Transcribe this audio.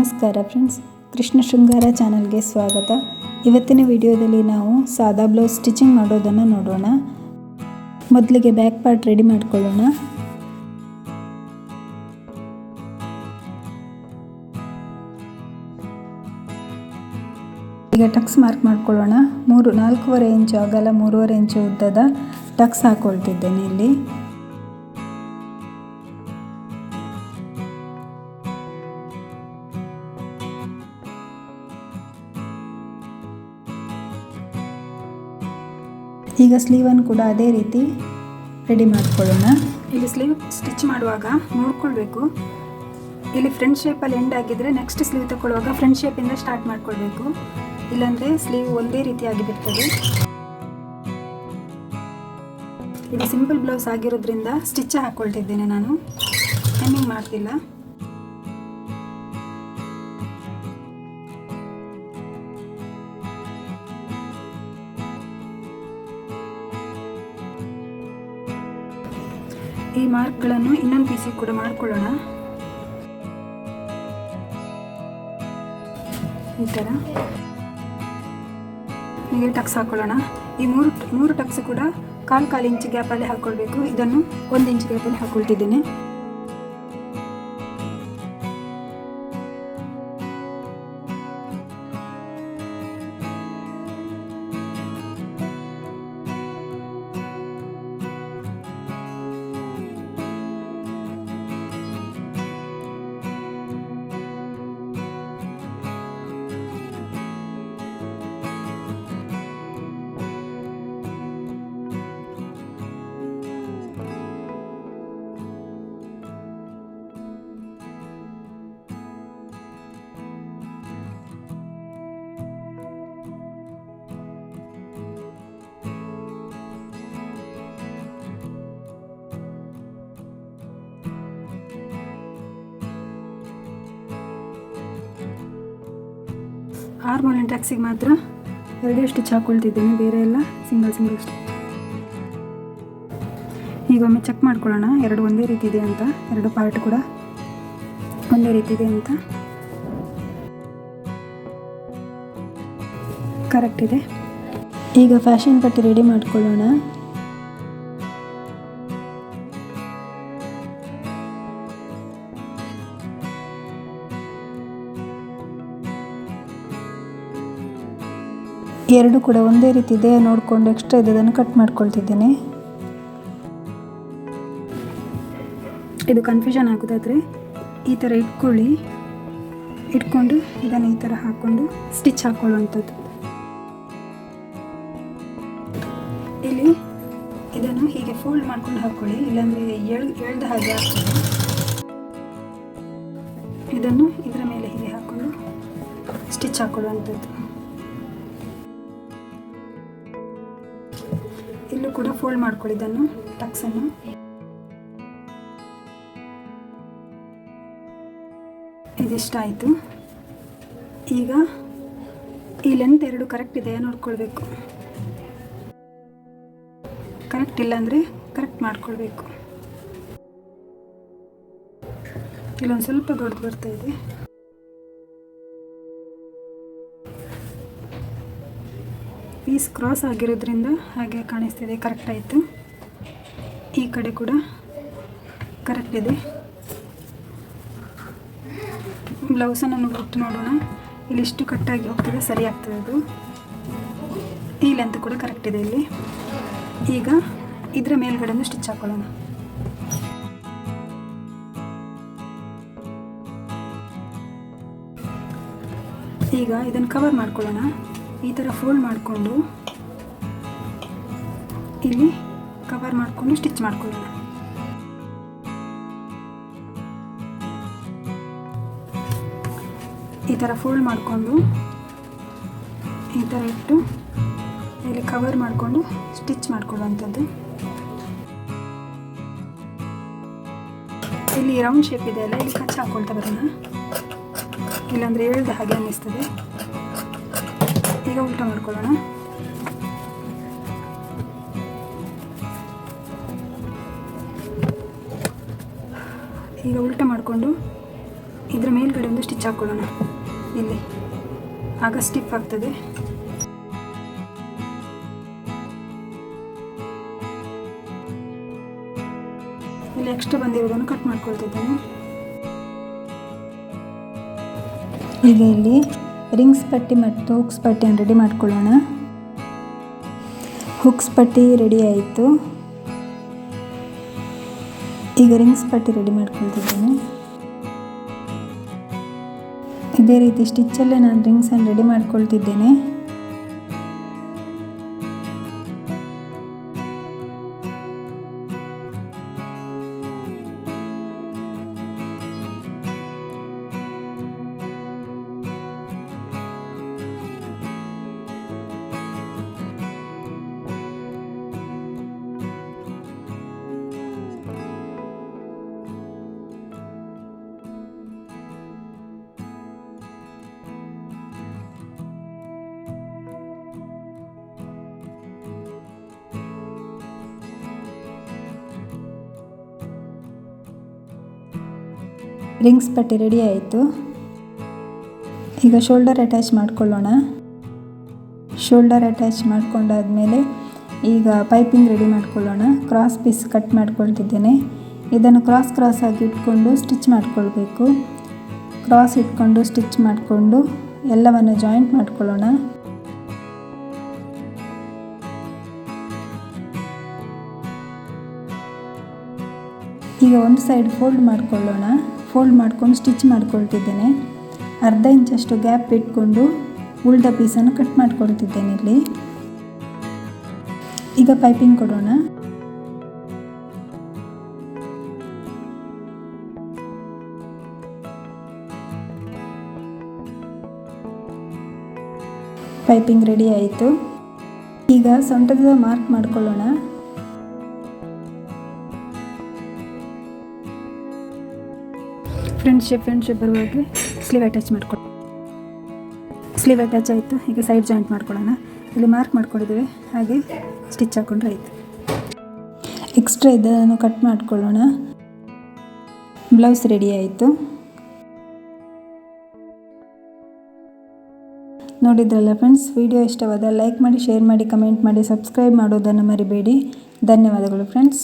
ನಮಸ್ಕಾರ ಫ್ರೆಂಡ್ಸ್, ಕೃಷ್ಣ ಶೃಂಗಾರ ಚಾನಲ್ಗೆ ಸ್ವಾಗತ. ಇವತ್ತಿನ ವಿಡಿಯೋದಲ್ಲಿ ನಾವು ಸಾದಾ ಬ್ಲೌಸ್ ಸ್ಟಿಚಿಂಗ್ ಮಾಡೋದನ್ನು ನೋಡೋಣ. ಮೊದಲಿಗೆ ಬ್ಯಾಕ್ ಪಾರ್ಟ್ ರೆಡಿ ಮಾಡ್ಕೊಳ್ಳೋಣ. ಈಗ ಟಕ್ಸ್ ಮಾರ್ಕ್ ಮಾಡ್ಕೊಳ್ಳೋಣ. 4.5 ಇಂಚು ಅಗಲ 3.5 ಇಂಚು ಉದ್ದದ ಟಕ್ಸ್ ಹಾಕೊಳ್ತಿದ್ದೇನೆ ಇಲ್ಲಿ. ಈಗ ಸ್ಲೀವನ್ನು ಕೂಡ ಅದೇ ರೀತಿ ರೆಡಿ ಮಾಡ್ಕೊಳ್ಳೋಣ. ಇಲ್ಲಿ ಸ್ಲೀವ್ ಸ್ಟಿಚ್ ಮಾಡುವಾಗ ನೋಡ್ಕೊಳ್ಬೇಕು, ಇಲ್ಲಿ ಫ್ರಂಟ್ ಶೇಪಲ್ಲಿ ಎಂಡ್ ಆಗಿದ್ರೆ ನೆಕ್ಸ್ಟ್ ಸ್ಲೀವ್ ತಗೊಳ್ಳುವಾಗ ಫ್ರಂಟ್ ಶೇಪಿಂದ ಸ್ಟಾರ್ಟ್ ಮಾಡ್ಕೊಳ್ಬೇಕು, ಇಲ್ಲಾಂದರೆ ಸ್ಲೀವ್ ಒಂದೇ ರೀತಿಯಾಗಿ ಬಿಡ್ತದೆ. ಇದು ಸಿಂಪಲ್ ಬ್ಲೌಸ್ ಆಗಿರೋದ್ರಿಂದ ಸ್ಟಿಚ್ ಹಾಕ್ಕೊಳ್ತಿದ್ದೇನೆ, ನಾನು ಹೆಮ್ಮಿಂಗ್ ಮಾಡ್ತಿಲ್ಲ. ಈ ಮಾರ್ಕ್ಗಳನ್ನು ಇನ್ನೊಂದು ಪೀಸಿಗೆ ಕೂಡ ಮಾಡ್ಕೊಳ್ಳೋಣ. ಈ ಥರ ಹೀಗೆ ಟಕ್ಸ್ ಹಾಕೊಳ್ಳೋಣ. ಈ ಮೂರು ಟಕ್ಸ್ ಕೂಡ 1/4 ಇಂಚ್ ಗ್ಯಾಪಲ್ಲಿ ಹಾಕ್ಕೊಳ್ಬೇಕು. ಇದನ್ನು 1 ಇಂಚ್ ಗ್ಯಾಪಲ್ಲಿ ಹಾಕ್ಕೊಳ್ತಿದ್ದೇನೆ. ಆರ್ಮೋಲ್ ಟಕ್ಸಿಗೆ ಮಾತ್ರ 2 ಸ್ಟಿಚ್ ಹಾಕೊಳ್ತಿದ್ದೇನೆ, ಬೇರೆ ಎಲ್ಲ ಸಿಂಗಲ್ ಸ್ಟಿಚ್. ಈಗ ಒಮ್ಮೆ ಚೆಕ್ ಮಾಡ್ಕೊಳ್ಳೋಣ, 2 ಒಂದೇ ರೀತಿ ಇದೆ ಅಂತ, 2 ಪಾರ್ಟ್ ಕೂಡ ಒಂದೇ ರೀತಿ ಇದೆ ಅಂತ. ಕರೆಕ್ಟ್ ಇದೆ. ಈಗ ಫ್ಯಾಷನ್ ಪಟ್ಟಿ ರೆಡಿ ಮಾಡ್ಕೊಳ್ಳೋಣ. ಎರಡು ಕೂಡ ಒಂದೇ ರೀತಿ ಇದೆ ನೋಡಿಕೊಂಡು ಎಕ್ಸ್ಟ್ರಾ ಇದ್ದದನ್ನು ಕಟ್ ಮಾಡ್ಕೊಳ್ತಿದ್ದೇನೆ. ಇದು ಕನ್ಫ್ಯೂಷನ್ ಆಗೋದಾದರೆ ಈ ಥರ ಇಟ್ಕೊಂಡು ಇದನ್ನು ಈ ಥರ ಹಾಕ್ಕೊಂಡು ಸ್ಟಿಚ್ ಹಾಕೊಳ್ಳುವಂಥದ್ದು. ಇಲ್ಲಿ ಇದನ್ನು ಹೀಗೆ ಫೋಲ್ಡ್ ಮಾಡ್ಕೊಂಡು ಹಾಕ್ಕೊಳ್ಳಿ, ಇಲ್ಲಾಂದರೆ ಎಳ್ದ ಹಾಗೆ ಆಗ್ತದೆ. ಇದನ್ನು ಇದರ ಮೇಲೆ ಹೀಗೆ ಹಾಕ್ಕೊಂಡು ಸ್ಟಿಚ್ ಹಾಕೊಳ್ಳುವಂಥದ್ದು. ಇಲ್ಲೂ ಕೂಡ ಫೋಲ್ಡ್ ಮಾಡ್ಕೊಳ್ಳಿ ಇದನ್ನು, ಟಕ್ಸನ್ನು. ಇದಿಷ್ಟಾಯಿತು. ಈಗ ಈ ಲೆಂತ್ 2 ಕರೆಕ್ಟ್ ಇದೆಯಾ ನೋಡ್ಕೊಳ್ಬೇಕು. ಕರೆಕ್ಟ್ ಇಲ್ಲ ಅಂದರೆ ಕರೆಕ್ಟ್ ಮಾಡ್ಕೊಳ್ಬೇಕು. ಇಲ್ಲೊಂದು ಸ್ವಲ್ಪ ದೊಡ್ಡದು ಬರ್ತಾ ಇದೆ. ಪೀಸ್ ಕ್ರಾಸ್ ಆಗಿರೋದ್ರಿಂದ ಹಾಗೆ ಕಾಣಿಸ್ತಿದೆ. ಕರೆಕ್ಟ್ ಆಯಿತು. ಈ ಕಡೆ ಕೂಡ ಕರೆಕ್ಟ್ ಇದೆ. ಬ್ಲೌಸನ್ನು ಬಿಟ್ಟು ನೋಡೋಣ, ಇಲ್ಲಿಷ್ಟು ಕಟ್ಟಾಗಿ ಹೋಗ್ತದೆ, ಸರಿ ಆಗ್ತದೆ ಅದು. ಈ ಲೆಂತ್ ಕೂಡ ಕರೆಕ್ಟ್ ಇದೆ ಇಲ್ಲಿ. ಈಗ ಇದರ ಮೇಲ್ಗಡೆಯನ್ನು ಸ್ಟಿಚ್ ಹಾಕೊಳ್ಳೋಣ. ಈಗ ಇದನ್ನು ಕವರ್ ಮಾಡ್ಕೊಳ್ಳೋಣ. ಈ ಥರ ಫೋಲ್ಡ್ ಮಾಡಿಕೊಂಡು ಇಲ್ಲಿ ಕವರ್ ಮಾಡಿಕೊಂಡು ಸ್ಟಿಚ್ ಮಾಡ್ಕೊಳ್ಳೋಣ. ಈ ಥರ ಫೋಲ್ಡ್ ಮಾಡಿಕೊಂಡು ಈ ಥರ ಇಟ್ಟು ಇಲ್ಲಿ ಕವರ್ ಮಾಡಿಕೊಂಡು ಸ್ಟಿಚ್ ಮಾಡ್ಕೊಳ್ಳುವಂಥದ್ದು. ಇಲ್ಲಿ ರೌಂಡ್ ಶೇಪ್ ಇದೆ ಅಲ್ಲ, ಇಲ್ಲಿ ಕಚ್ಚಿ ಹಾಕ್ಕೊಳ್ತಾ ಬರೋಣ, ಇಲ್ಲಾಂದರೆ ಎಳ್ದ ಹಾಗೆ ಅನ್ನಿಸ್ತದೆ. ಈಗ ಉಲ್ಟಾ ಮಾಡ್ಕೊಳ್ಳೋಣ. ಈಗ ಉಲ್ಟಾ ಮಾಡಿಕೊಂಡು ಇದರ ಮೇಲ್ಗಡೆ ಒಂದು ಸ್ಟಿಚ್ ಹಾಕ್ಕೊಳ್ಳೋಣ ಇಲ್ಲಿ, ಆಗ ಸ್ಟಿಫ್ ಆಗ್ತದೆ. ಇಲ್ಲಿ ಎಕ್ಸ್ಟ್ರಾ ಬಂದಿರೋದನ್ನು ಕಟ್ ಮಾಡ್ಕೊಳ್ತಿದ್ದೇನೆ. ಈಗ ಇಲ್ಲಿ ರಿಂಗ್ಸ್ ಪಟ್ಟಿ ಮತ್ತು ಹುಕ್ಸ್ ಪಟ್ಟಿಯನ್ನು ರೆಡಿ ಮಾಡ್ಕೊಳ್ಳೋಣ. ಹುಕ್ಸ್ ಪಟ್ಟಿ ರೆಡಿ ಆಯಿತು. ಈಗ ರಿಂಗ್ಸ್ ಪಟ್ಟಿ ರೆಡಿ ಮಾಡ್ಕೊಳ್ತಿದ್ದೇನೆ. ಇದೇ ರೀತಿ ಸ್ಟಿಚ್ಚಲ್ಲೇ ನಾನು ರಿಂಗ್ಸನ್ನು ರೆಡಿ ಮಾಡ್ಕೊಳ್ತಿದ್ದೇನೆ. ರಿಂಗ್ಸ್ ಪಟ್ಟಿ ರೆಡಿ ಆಯಿತು. ಈಗ ಶೋಲ್ಡರ್ ಅಟ್ಯಾಚ್ ಮಾಡ್ಕೊಳ್ಳೋಣ. ಶೋಲ್ಡರ್ ಅಟ್ಯಾಚ್ ಮಾಡ್ಕೊಂಡಾದ್ಮೇಲೆ ಈಗ ಪೈಪಿಂಗ್ ರೆಡಿ ಮಾಡ್ಕೊಳ್ಳೋಣ. ಕ್ರಾಸ್ ಪೀಸ್ ಕಟ್ ಮಾಡ್ಕೊಳ್ತಿದ್ದೇನೆ. ಇದನ್ನು ಕ್ರಾಸ್ ಆಗಿ ಇಟ್ಕೊಂಡು ಸ್ಟಿಚ್ ಮಾಡ್ಕೊಳ್ಬೇಕು. ಕ್ರಾಸ್ ಇಟ್ಕೊಂಡು ಸ್ಟಿಚ್ ಮಾಡಿಕೊಂಡು ಎಲ್ಲವನ್ನು ಜಾಯಿಂಟ್ ಮಾಡ್ಕೊಳ್ಳೋಣ. ಈಗ ಒಂದು ಸೈಡ್ ಫೋಲ್ಡ್ ಮಾಡ್ಕೊಳ್ಳೋಣ. ಫೋಲ್ಡ್ ಮಾಡ್ಕೊಂಡು ಸ್ಟಿಚ್ ಮಾಡ್ಕೊಳ್ತಿದ್ದೇನೆ. ಅರ್ಧ ಇಂಚಷ್ಟು ಗ್ಯಾಪ್ ಇಟ್ಕೊಂಡು ಉಳಿದ ಪೀಸನ್ನು ಕಟ್ ಮಾಡ್ಕೊಳ್ತಿದ್ದೇನೆ ಇಲ್ಲಿ. ಈಗ ಪೈಪಿಂಗ್ ಕೊಡೋಣ. ಪೈಪಿಂಗ್ ರೆಡಿ ಆಯಿತು. ಈಗ ಸೊಂಟದ ಮಾರ್ಕ್ ಮಾಡ್ಕೊಳ್ಳೋಣ. ಫ್ರಂಟ್ ಶೇಪ್ ಬರುವಾಗೆ ಸ್ಲೀವ್ ಅಟ್ಯಾಚ್ ಮಾಡ್ಕೊಳ್ಳಿ. ಸ್ಲೀವ್ ಅಟ್ಯಾಚ್ ಆಯಿತು. ಈಗ ಸೈಡ್ ಜಾಯಿಂಟ್ ಮಾಡ್ಕೊಳ್ಳೋಣ. ಇಲ್ಲಿ ಮಾರ್ಕ್ ಮಾಡ್ಕೊಂಡಿದ್ದೇವೆ, ಹಾಗೆ ಸ್ಟಿಚ್ ಹಾಕ್ಕೊಂಡ್ರೆ ಆಯಿತು. ಎಕ್ಸ್ಟ್ರಾ ಇದನ್ನು ಕಟ್ ಮಾಡ್ಕೊಳ್ಳೋಣ. ಬ್ಲೌಸ್ ರೆಡಿ ಆಯಿತು. ನೋಡಿದ್ರಲ್ಲ ಫ್ರೆಂಡ್ಸ್, ವಿಡಿಯೋ ಇಷ್ಟವಾದ ಲೈಕ್ ಮಾಡಿ, ಶೇರ್ ಮಾಡಿ, ಕಮೆಂಟ್ ಮಾಡಿ, ಸಬ್ಸ್ಕ್ರೈಬ್ ಮಾಡೋದನ್ನು ಮರಿಬೇಡಿ. ಧನ್ಯವಾದಗಳು ಫ್ರೆಂಡ್ಸ್.